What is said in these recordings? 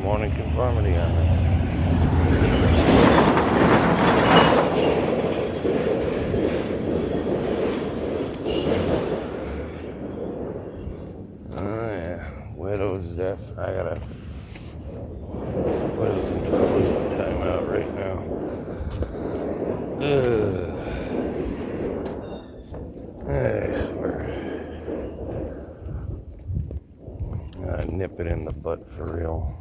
wanting conformity on this. Oh yeah, widow's death. I gotta. Widow's in trouble. He's in timeout right now. I swear. Nip it in the butt for real.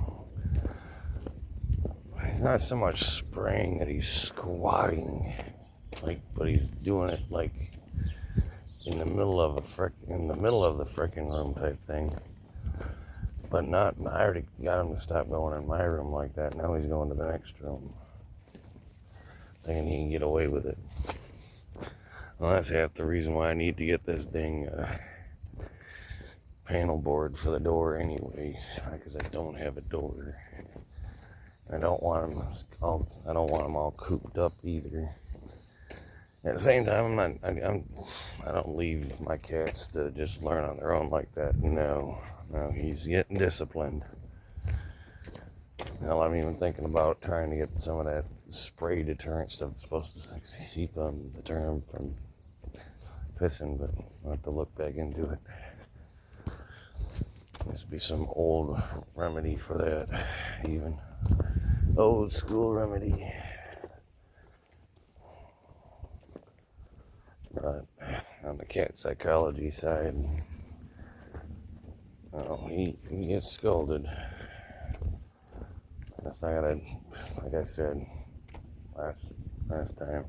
It's not so much spraying that he's squatting, but he's doing it like in the middle of the frickin' room type thing. But not. I already got him to stop going in my room like that. Now he's going to the next room, thinking he can get away with it. Well, that's half the reason why I need to get this dang panel board for the door anyway, because I don't have a door. I don't want them all cooped up either. At the same time, I don't leave my cats to just learn on their own like that. No, he's getting disciplined. Hell, I'm even thinking about trying to get some of that spray deterrent stuff that's supposed to keep deter him from pissing, but I'll have to look back into it. Must be some old remedy for that, even. Old school remedy. But on the cat psychology side, he gets scolded. That's not gonna, like I said last time,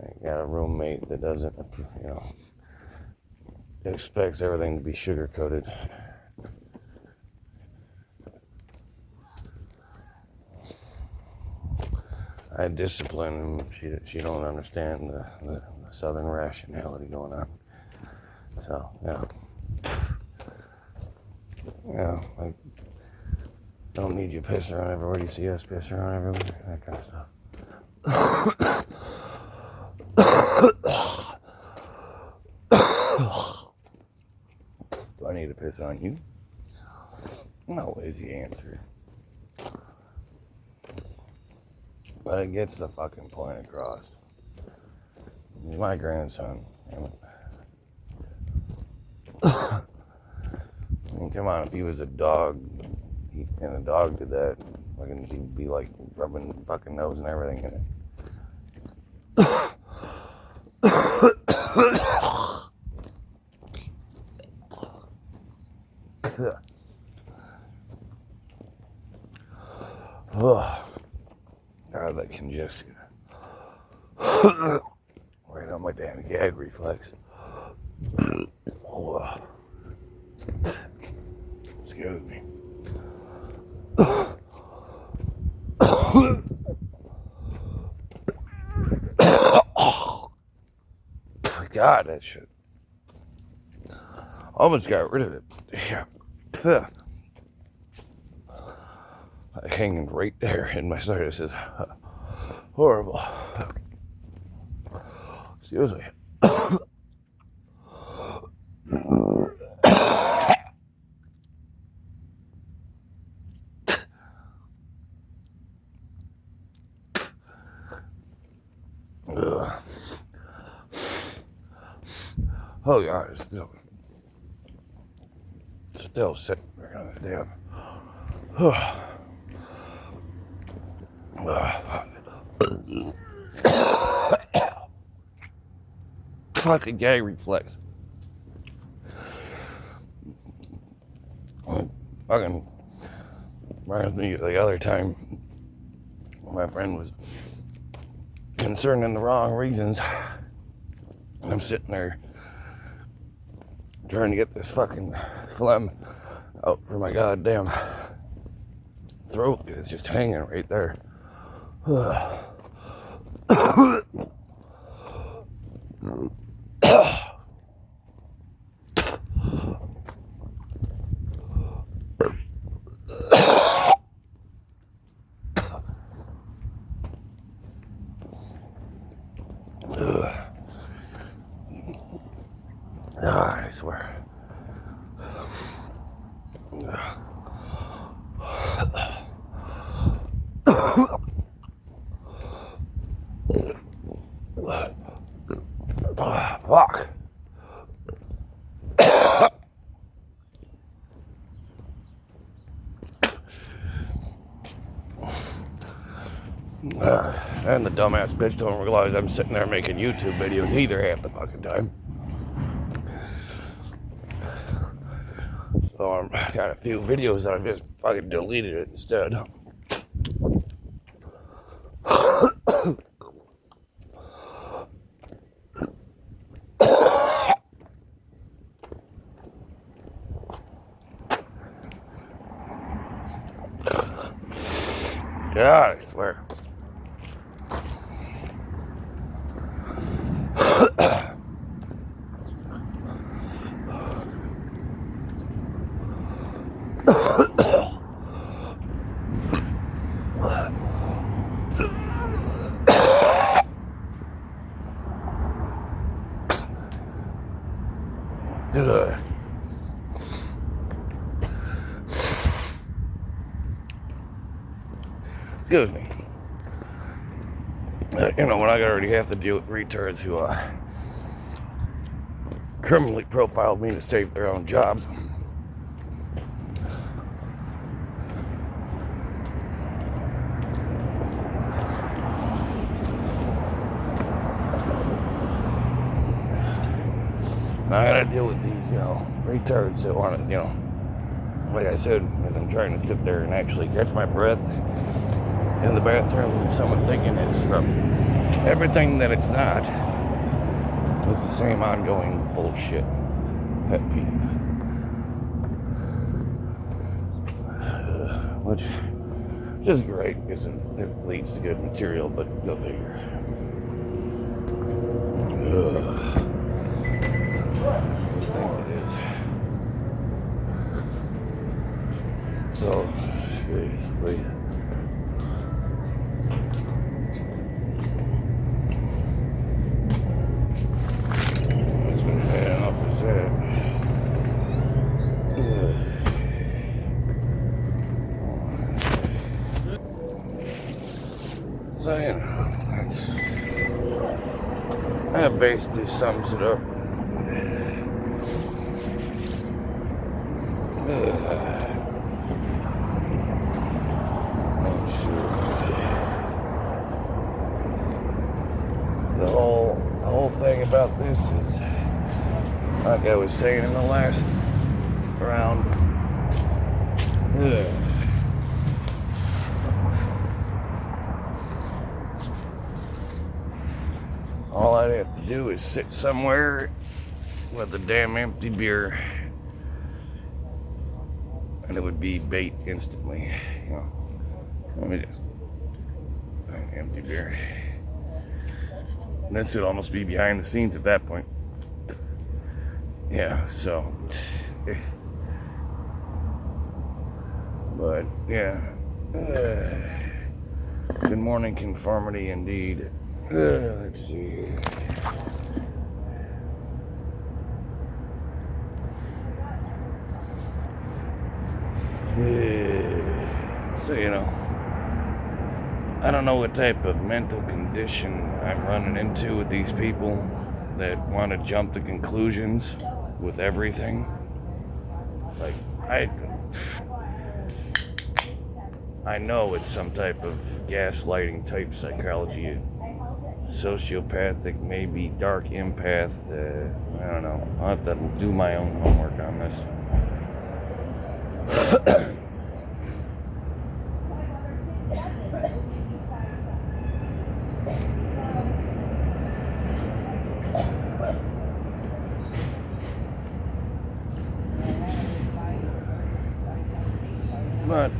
I got a roommate that doesn't, expects everything to be sugar coated. I discipline him. She don't understand the southern rationality going on. So, like, don't need you piss around everywhere you see us piss around everywhere, that kind of stuff. Do I need to piss on you? No, is the answer. But it gets the fucking point across. He's my grandson. I mean, come on, if he was a dog, and a dog did that, he'd be like rubbing the fucking nose and everything in it. God, that congestion. Right on my damn gag reflex. Excuse me. God, that shit. Almost got rid of it. Damn. Hanging right there in my sinus is horrible. Excuse me. Oh God, it's still sitting there on the damn. Fucking gag reflex. Fucking reminds me of the other time my friend was concerned in the wrong reasons. And I'm sitting there trying to get this fucking phlegm out for my goddamn throat. It's just hanging right there. I swear. Fuck. And the dumbass bitch don't realize I'm sitting there making YouTube videos either half the fucking time. So I got a few videos that I just fucking deleted it instead. God, I swear. Excuse me. You know, when I already have to deal with retards who criminally profiled me to save their own jobs. I gotta deal with these, retards that want to, like I said, as I'm trying to sit there and actually catch my breath in the bathroom, someone thinking it's from everything that it's not. It's the same ongoing bullshit pet peeve. Which is great because it leads to good material, but go figure. I think it is. So, seriously. It's been bad enough as that. So, that basically sums it up. The whole thing about this is, like I was saying in the last round, all I'd have to do is sit somewhere with a damn empty beer, and it would be bait instantly. Let me just empty beer. And this should almost be behind the scenes at that point. Yeah, so. But, yeah. Good morning, conformity indeed. Let's see. So, I don't know what type of mental condition I'm running into with these people that want to jump to conclusions with everything. Like, I know it's some type of gaslighting type psychology, sociopathic, maybe dark empath. I don't know. I'll have to do my own homework on this. But,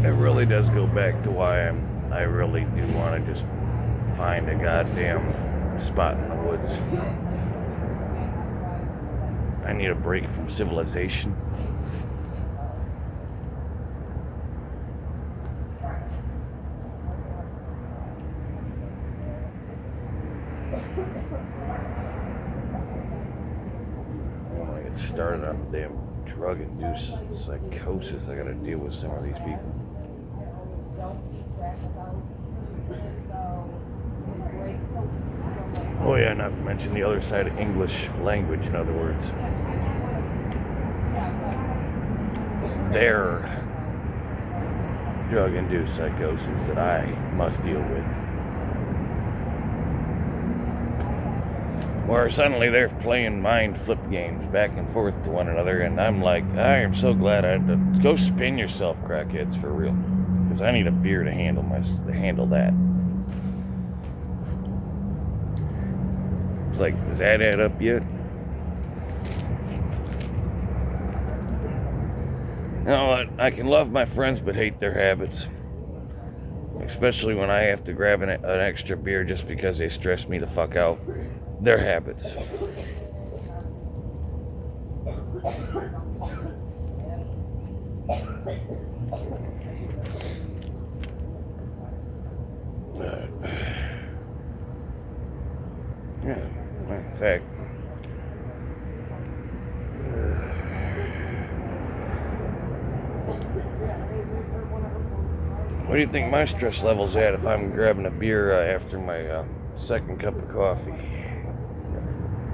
it really does go back to why I really do want to just find a goddamn spot in the woods. I need a break from civilization. Oh my started on damn drug-induced psychosis. I gotta deal with some of these people. Oh yeah, not to mention the other side of English language, in other words. Their drug-induced psychosis that I must deal with. Where suddenly they're playing mind flip games back and forth to one another, and I'm like, I am so glad I had to go spin yourself, crackheads, for real, because I need a beer to handle that. It's like, does that add up yet? No, I can love my friends but hate their habits, especially when I have to grab an extra beer just because they stress me the fuck out. Their habits. Yeah, in fact, what do you think my stress level's at if I'm grabbing a beer after my second cup of coffee?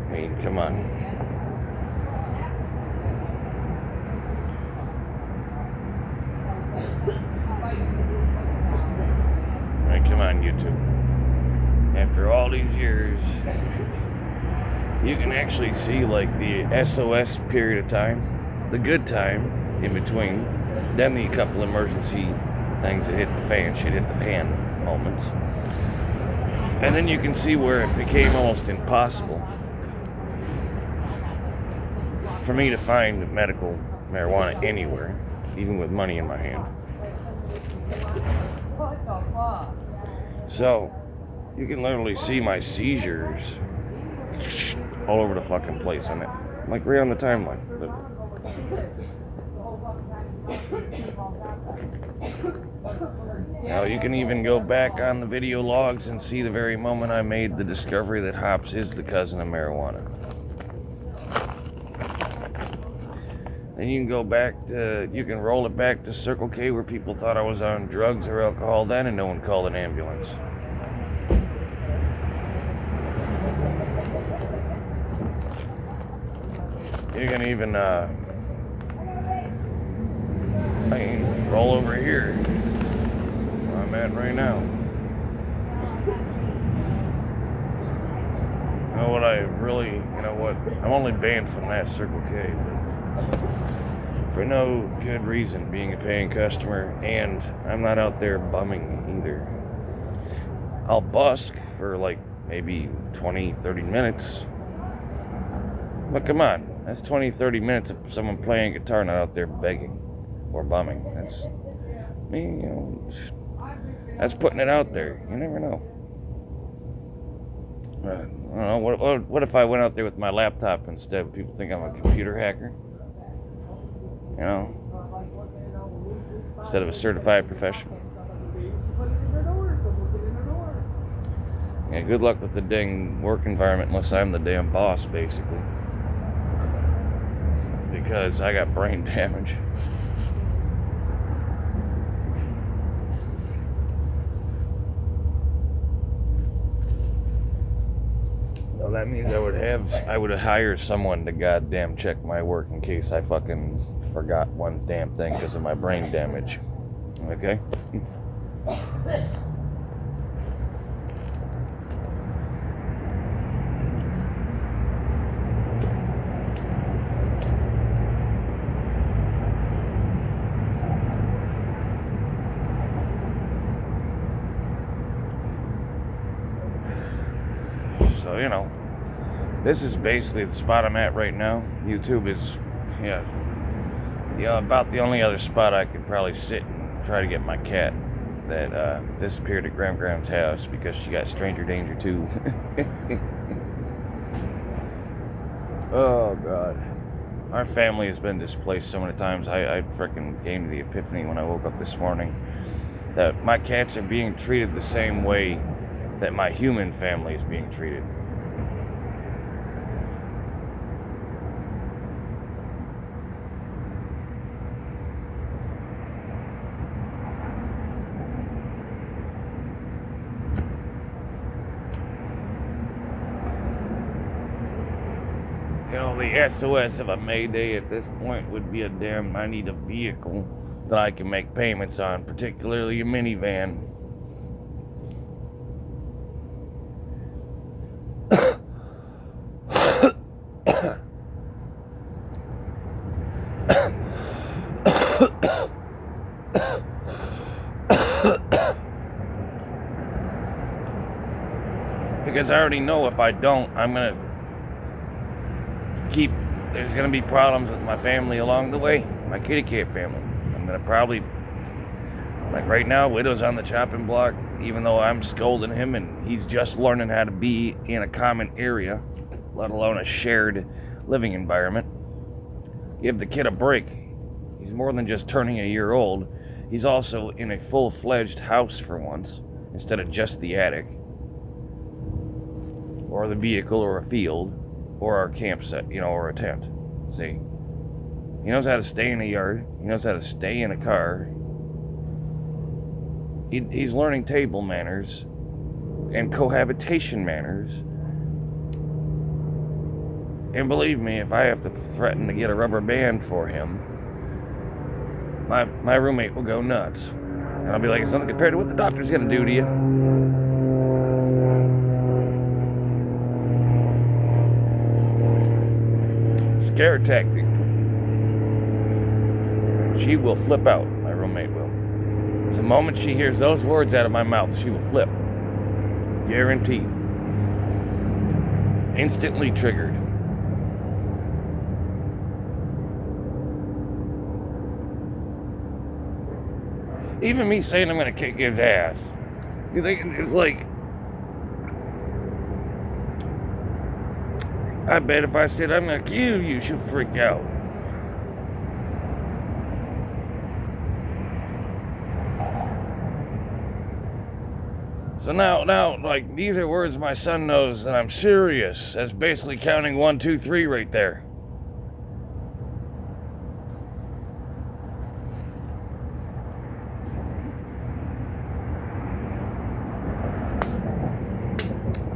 I mean, come on. Right, come on, YouTube. After all these years, you can actually see like the SOS period of time, the good time in between, then the couple emergency things that hit the fan, shit hit the fan moments. And then you can see where it became almost impossible for me to find medical marijuana anywhere, even with money in my hand. So, you can literally see my seizures all over the fucking place on it. Like right on the timeline. Now you can even go back on the video logs and see the very moment I made the discovery that hops is the cousin of marijuana. Then you can go back to, you can roll it back to Circle K where people thought I was on drugs or alcohol then and no one called an ambulance. You can even, I can roll over here where I'm at right now. You know what I'm only banned from that Circle K, but for no good reason, being a paying customer, and I'm not out there bumming either. I'll busk for like maybe 20-30 minutes, but come on, that's 20-30 minutes of someone playing guitar, not out there begging or bumming. That's me, that's putting it out there. You never know. I don't know, what if I went out there with my laptop instead? Would people think I'm a computer hacker? You know, instead of a certified professional. Yeah, good luck with the dang work environment unless I'm the damn boss, basically. Because I got brain damage. Well, that means I would hire someone to goddamn check my work in case I fucking forgot one damn thing because of my brain damage. Okay? So, this is basically the spot I'm at right now. YouTube is, about the only other spot I could probably sit and try to get my cat that disappeared at Gram's house because she got stranger danger too. Oh God, our family has been displaced so many times. I freaking came to the epiphany when I woke up this morning that my cats are being treated the same way that my human family is being treated. the SOS of a Mayday at this point would be I need a vehicle that I can make payments on, particularly a minivan. Because I already know if I don't, there's gonna be problems with my family along the way, my kitty cat family. I'm gonna probably, like right now, Widow's on the chopping block, even though I'm scolding him and he's just learning how to be in a common area, let alone a shared living environment. Give the kid a break. He's more than just turning a year old. He's also in a full-fledged house for once, instead of just the attic, or the vehicle, or a field, or our campsite, or a tent. See? He knows how to stay in a yard. He knows how to stay in a car. He's learning table manners and cohabitation manners. And believe me, if I have to threaten to get a rubber band for him, my roommate will go nuts. And I'll be like, it's nothing compared to what the doctor's gonna do to you. Scare tactic. She will flip out, my roommate will. The moment she hears those words out of my mouth, she will flip. Guaranteed. Instantly triggered. Even me saying I'm gonna kick his ass, you think it's like, I bet if I said I'm gonna kill you, she'll freak out. So now, like, these are words my son knows that I'm serious. That's basically counting 1, 2, 3 right there.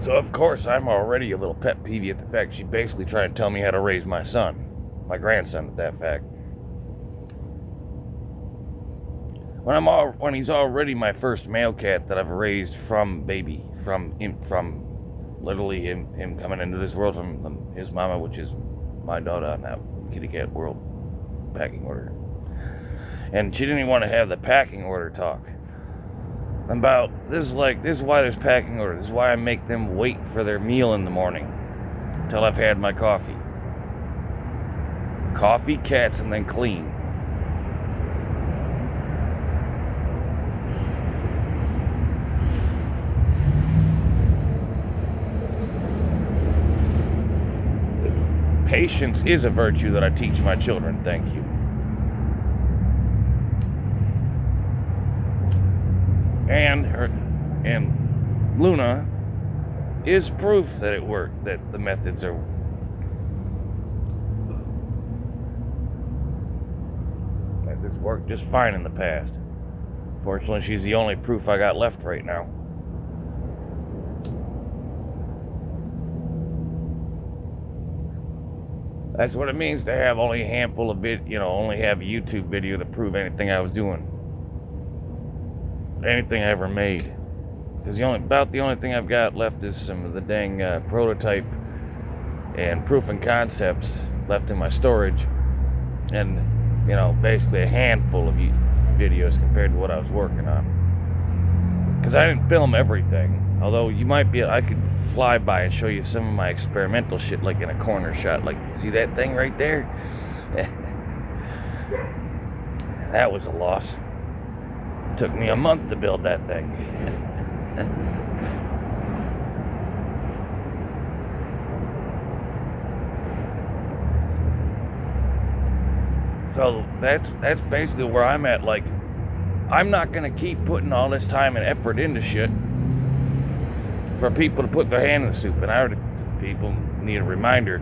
So of course I'm already a little pet peevy at the fact she's basically trying to tell me how to raise my son, my grandson at that fact. When he's already my first male cat that I've raised from baby, from literally him coming into this world from his mama, which is my daughter on that kitty cat world packing order. And she didn't even want to have the packing order talk. This is why there's packing orders. This is why I make them wait for their meal in the morning until I've had my coffee. Coffee, cats, and then clean. Patience is a virtue that I teach my children, thank you. And Luna is proof that it worked, that the methods are. Methods worked just fine in the past. Fortunately, she's the only proof I got left right now. That's what it means to have only a handful of only have a YouTube video to prove anything I was doing. Anything I ever made. Because the only thing I've got left is some of the dang prototype and proof and concepts left in my storage. And, basically a handful of videos compared to what I was working on. Because I didn't film everything. Although I could fly by and show you some of my experimental shit, like in a corner shot. Like, see that thing right there? That was a loss. It took me a month to build that thing. So that's basically where I'm at. Like, I'm not gonna keep putting all this time and effort into shit for people to put their hand in the soup. And people need a reminder.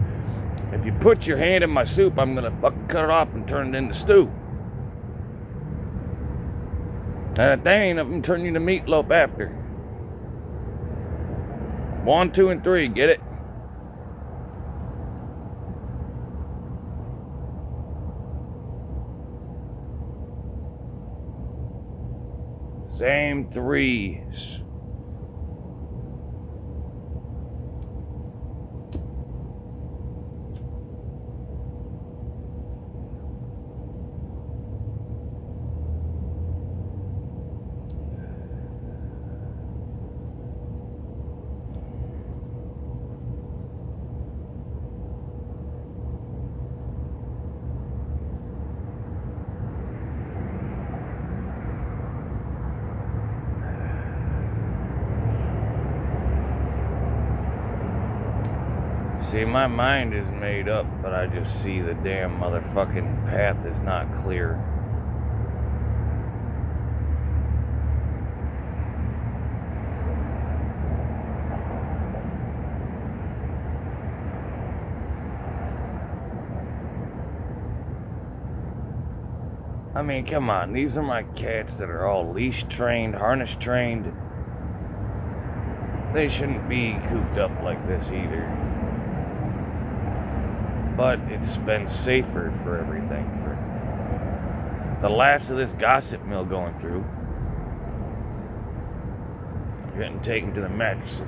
If you put your hand in my soup, I'm gonna fucking cut it off and turn it into stew. And if they ain't, I'm turning you to meatloaf after. 1, 2, and 3, get it? Same three. See, my mind is made up, but I just see the damn motherfucking path is not clear. I mean, come on, these are my cats that are all leash trained, harness trained. They shouldn't be cooped up like this either. But it's been safer for everything. For the last of this gossip mill going through. Getting taken to the mattresses.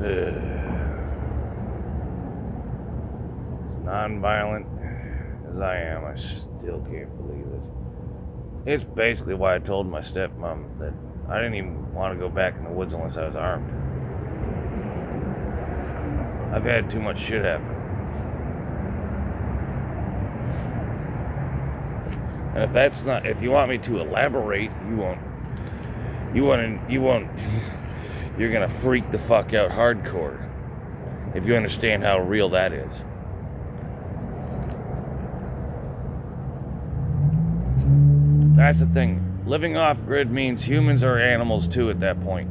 As non-violent as I am, I still can't believe this. It's basically why I told my stepmom that I didn't even want to go back in the woods unless I was armed. I've had too much shit happen. And if you want me to elaborate, you're gonna freak the fuck out hardcore if you understand how real that is. That's the thing. Living off grid means humans are animals too at that point.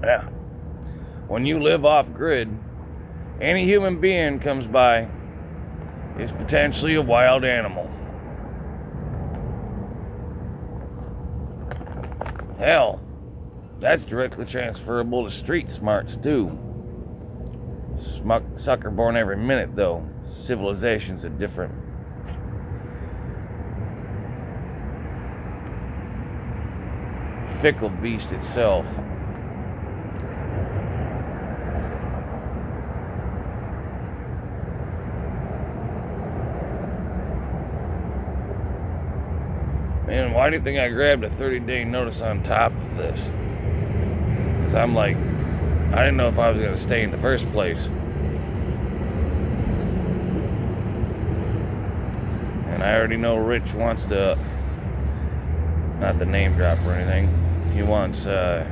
Yeah. When you live off grid, any human being comes by is potentially a wild animal. Hell, that's directly transferable to street smarts too. Sucker born every minute though. Civilization's a different. Fickle beast itself. Man, why do you think I grabbed a 30-day notice on top of this? Because I'm like, I didn't know if I was going to stay in the first place. And I already know Rich wants to, not the name drop or anything, he wants to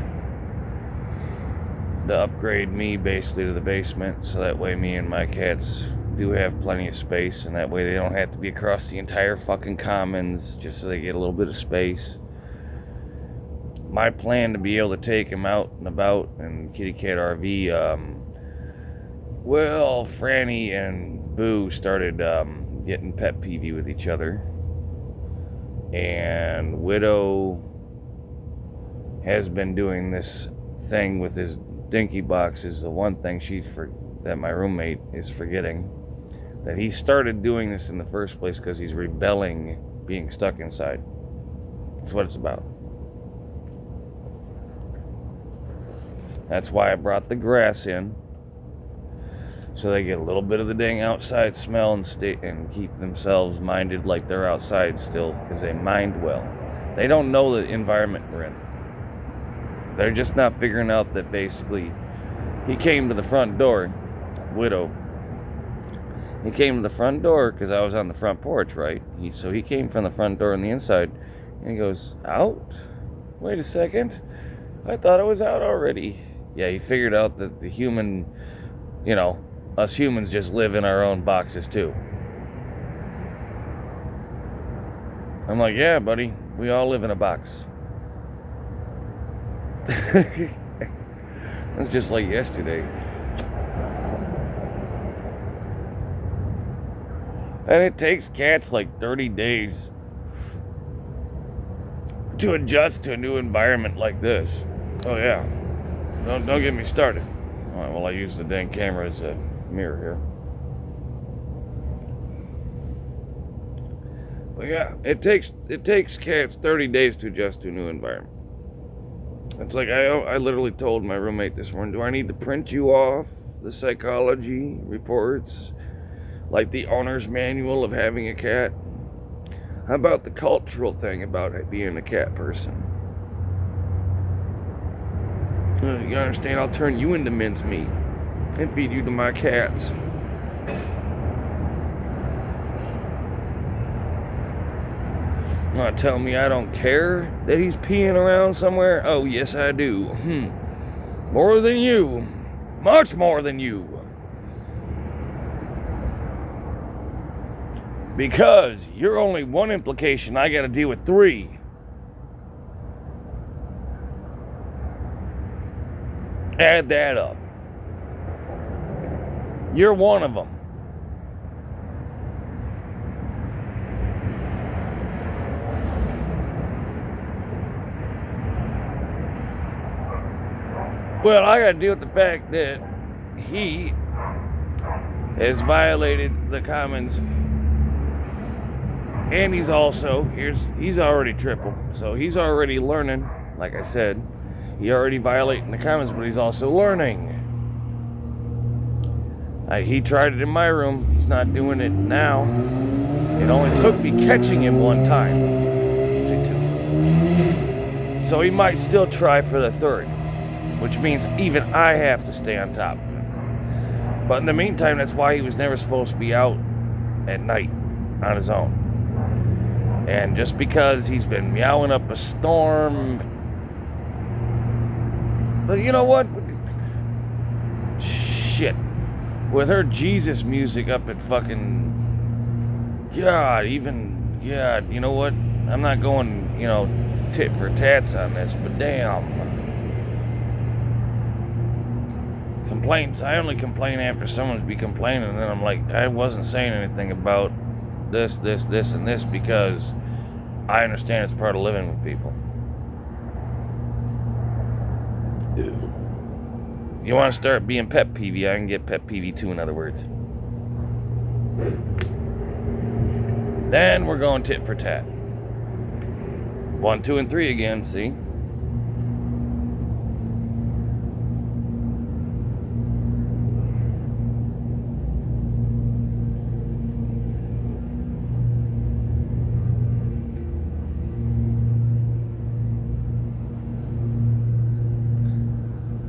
upgrade me basically to the basement, so that way me and my cats do have plenty of space, and that way they don't have to be across the entire fucking commons, just so they get a little bit of space. My plan to be able to take him out and about in Kitty Cat RV, well, Franny and Boo started getting pet peevy with each other, and Widow has been doing this thing with his dinky boxes. The one thing that my roommate is forgetting, that he started doing this in the first place because he's rebelling being stuck inside. That's what it's about. That's why I brought the grass in, so they get a little bit of the dang outside smell and keep themselves minded like they're outside still, because they mind well. They don't know the environment we're in. They're just not figuring out that basically he came to the front door, Widow. He came to the front door because I was on the front porch, right? So he came from the front door on the inside, and he goes, out? Wait a second. I thought it was out already. Yeah, he figured out that the human, us humans just live in our own boxes too. I'm like, yeah, buddy, we all live in a box. That's just like yesterday. And it takes cats like 30 days to adjust to a new environment like this. Oh yeah. Don't get me started. All right, well, I use the dang camera as a mirror here. But yeah, it takes cats 30 days to adjust to a new environment. It's like I literally told my roommate this morning, do I need to print you off the psychology reports, like the owner's manual of having a cat? How about the cultural thing about being a cat person? You understand? I'll turn you into mincemeat and feed you to my cats. Not telling me I don't care that he's peeing around somewhere? Oh, yes, I do. More than you. Much more than you. Because you're only one implication, I gotta deal with 3. Add that up. You're one of them. Well, I gotta deal with the fact that he has violated the commons, and he's already triple, so he's already learning. Like I said, he already violating the commons, but he's also learning. He tried it in my room. He's not doing it now. It only took me catching him one time to 2. So he might still try for the 3rd, which means even I have to stay on top of him. But in the meantime, that's why he was never supposed to be out at night on his own. And just because he's been meowing up a storm, but you know what? Shit. With her Jesus music up at fucking... God, you know what? I'm not going, tit for tats on this, but damn. Complaints. I only complain after someone's be complaining, and then I'm like, I wasn't saying anything about this, and this, because I understand it's part of living with people. You want to start being pet peevy, I can get pet peevy too, in other words. Then we're going tit for tat. 1, 2, and 3 again, see?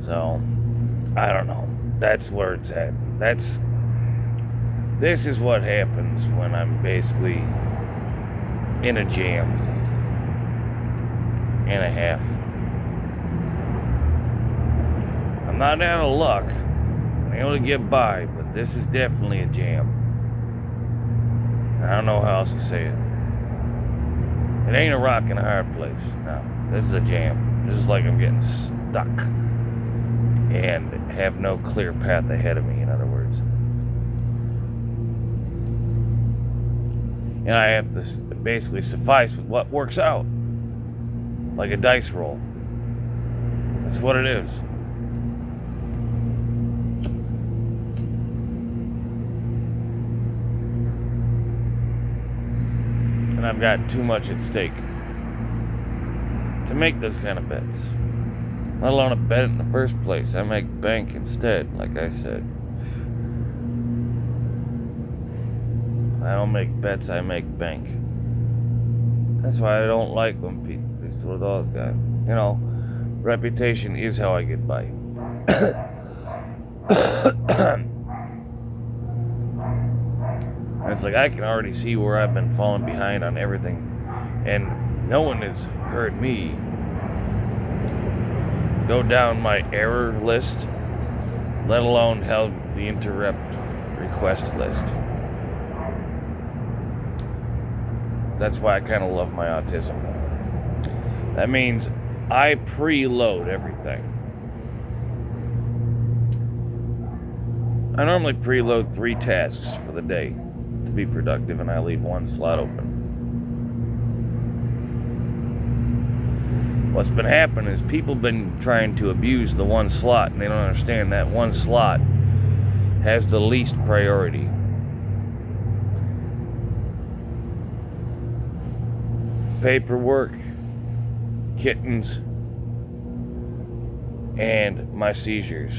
So, I don't know. That's where it's at. This is what happens when I'm basically in a jam and a half. I'm not out of luck. I'm able to get by, but this is definitely a jam. I don't know how else to say it. It ain't a rock in a hard place. No, this is a jam. This is like I'm getting stuck and have no clear path ahead of me, in other words. And I have to basically suffice with what works out. Like a dice roll. That's what it is. And I've got too much at stake to make those kind of bets. Let alone a bet in the first place. I make bank instead, like I said. I don't make bets, I make bank. That's why I don't like when people, with those guys. Reputation is how I get by. And it's like I can already see where I've been falling behind on everything. And no one has heard me go down my error list, let alone held the interrupt request list. That's why I kind of love my autism. That means I preload everything. I normally preload 3 tasks for the day to be productive, and I leave 1 slot open. What's been happening is people have been trying to abuse the 1 slot, and they don't understand that 1 slot has the least priority. Paperwork, kittens, and my seizures.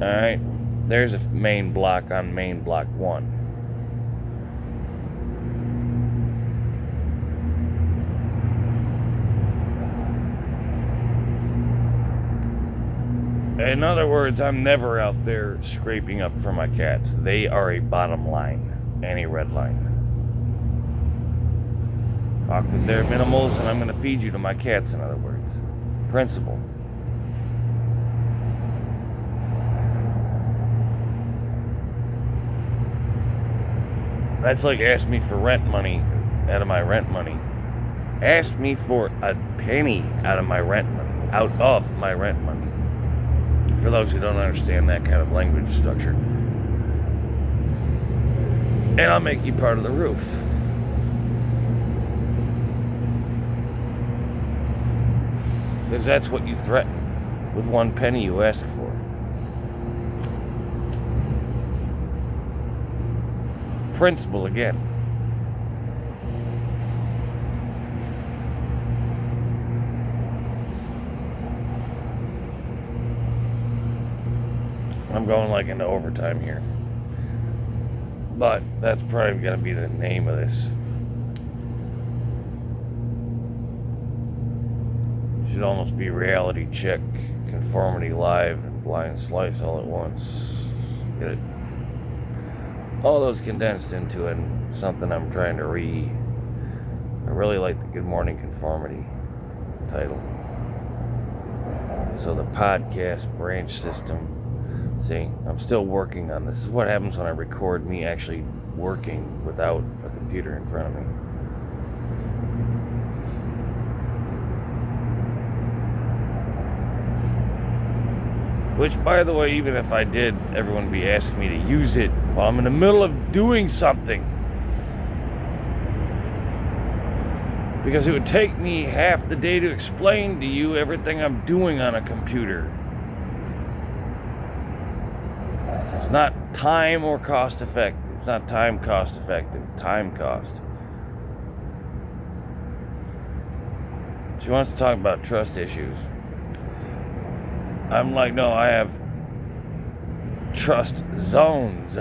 Alright, there's a main block on main block 1. In other words, I'm never out there scraping up for my cats. They are a bottom line and a red line. Talk with their minimals, and I'm going to feed you to my cats, in other words. Principle. That's like ask me for rent money out of my rent money. Ask me for a penny out of my rent money. Out of my rent money. For those who don't understand that kind of language structure. And I'll make you part of the roof. Because that's what you threaten with 1 penny you ask for. Principle again. I'm going like into overtime here. But that's probably going to be the name of this. Should almost be reality check, conformity live, and blind slice all at once. Get it? All those condensed into something I'm trying to I really like the Good Morning Conformity title. So the podcast branch system. See, I'm still working on this. This is what happens when I record me actually working without a computer in front of me. Which, by the way, even if I did, everyone would be asking me to use it while I'm in the middle of doing something. Because it would take me half the day to explain to you everything I'm doing on a computer. It's not time or cost effective. It's not time cost effective. Time cost. She wants to talk about trust issues. I'm like, no, I have trust zones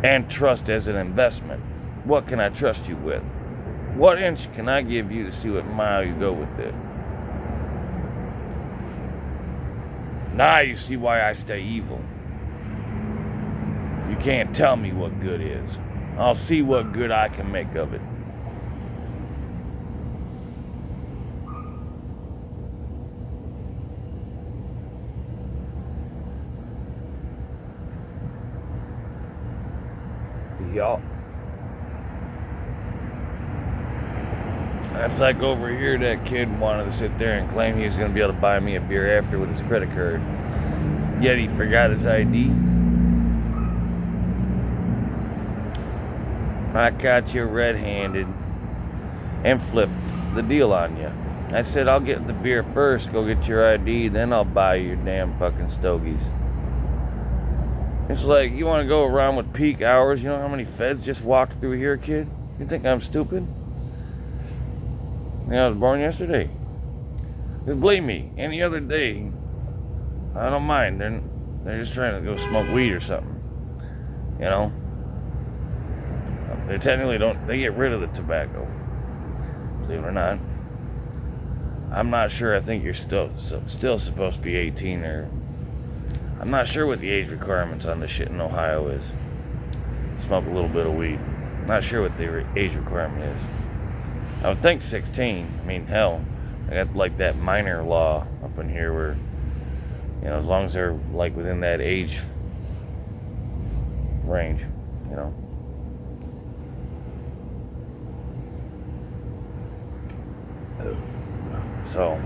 and trust as an investment. What can I trust you with? What inch can I give you to see what mile you go with it? Now you see why I stay evil. You can't tell me what good is. I'll see what good I can make of it. Y'all. That's like over here, that kid wanted to sit there and claim he was going to be able to buy me a beer after with his credit card. Yet he forgot his ID. I caught you red-handed and flipped the deal on you. I said, I'll get the beer first, go get your ID, then I'll buy you your damn fucking stogies. It's like, you want to go around with peak hours? You know how many feds just walked through here, kid? You think I'm stupid? I was born yesterday. Just believe me, any other day, I don't mind. They're just trying to go smoke weed or something. You know? They technically don't, they get rid of the tobacco. Believe it or not. I'm not sure. I think you're still supposed to be 18 or... I'm not sure what the age requirements on this shit in Ohio is. Smoke a little bit of weed. Not sure what the age requirement is. I would think 16. I mean, hell, I got like that minor law up in here where, you know, as long as they're like within that age range, you know. So,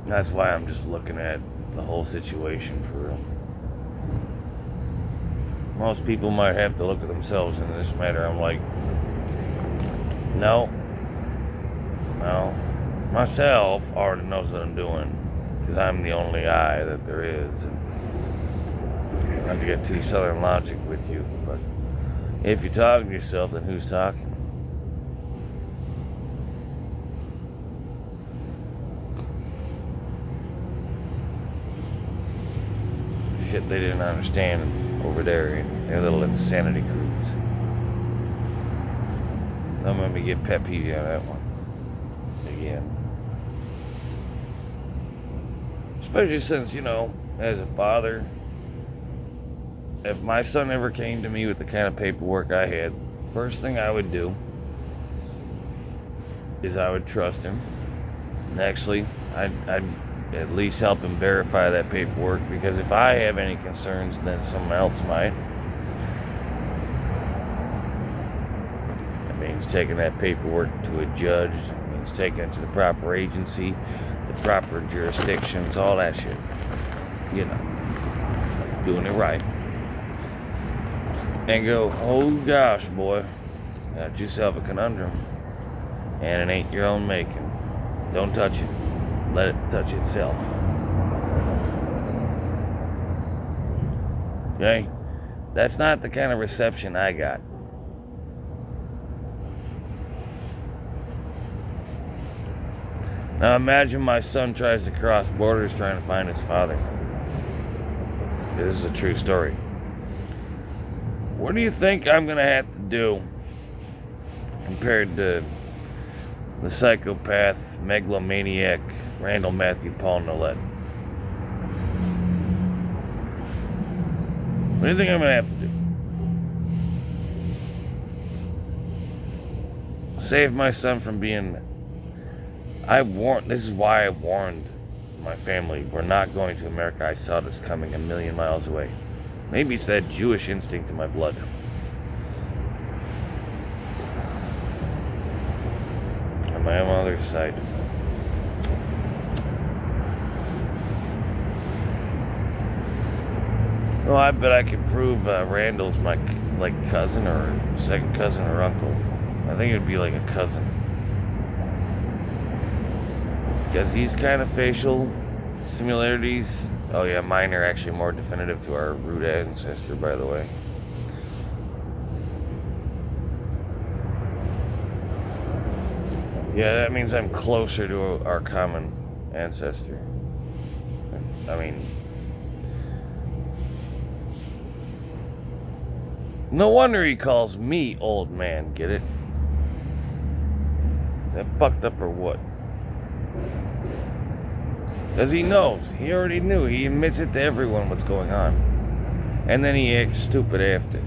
that's why I'm just looking at the whole situation for real. Most people might have to look at themselves in this matter. I'm like, no. Myself already knows what I'm doing. Because I'm the only I that there is. And not to get too southern logic with you, but if you're talking to yourself, then who's talking? Shit they didn't understand over there in their little insanity cruise. Don't let me get pet peeved on that one. Again. Especially since, as a father, if my son ever came to me with the kind of paperwork I had, first thing I would do is I would trust him. And actually, I'd at least help him verify that paperwork, because if I have any concerns, then someone else might. That means taking that paperwork to a judge. It means taking it to the proper agency, the proper jurisdictions, all that shit. Doing it right. And go, oh gosh, boy, got yourself a conundrum. And it ain't your own making. Don't touch it. Let it touch itself. Okay? That's not the kind of reception I got. Now imagine my son tries to cross borders trying to find his father. This is a true story. What do you think I'm going to have to do compared to the psychopath, megalomaniac, Randall Matthew Paul Nolet? What do you think I'm going to have to do? Save my son from being... This is why I warned my family. We're not going to America. I saw this coming a million miles away. Maybe it's that Jewish instinct in my blood. On my mother's side. Well, I bet I could prove Randall's my cousin or second cousin or uncle. I think it would be like a cousin. Because these kind of facial similarities, oh yeah, mine are actually more definitive to our root ancestor, by the way. Yeah, that means I'm closer to our common ancestor. I mean, no wonder he calls me old man, get it? Is that fucked up or what? Because he knows. He already knew. He admits it to everyone what's going on. And then he acts stupid after.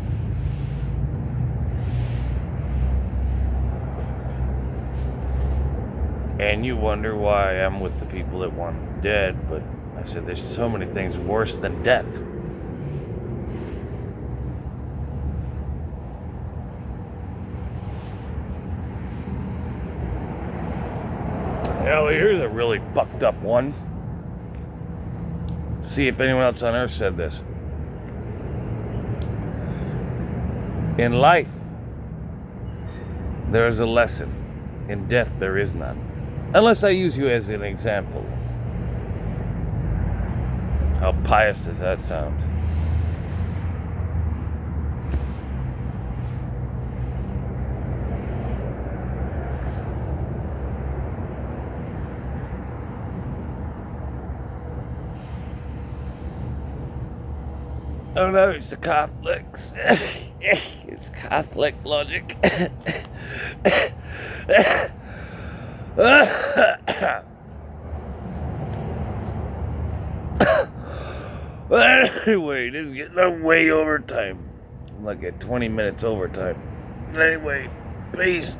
And you wonder why I'm with the people that want him dead. But I said there's so many things worse than death. Hell, here's a really fucked up one. See if anyone else on earth said this. In life, there is a lesson. In death, there is none. Unless I use you as an example. How pious does that sound? Oh no, it's the Catholics. It's Catholic logic. Anyway, this is getting way overtime. I'm like at 20 minutes overtime. Anyway, Peace.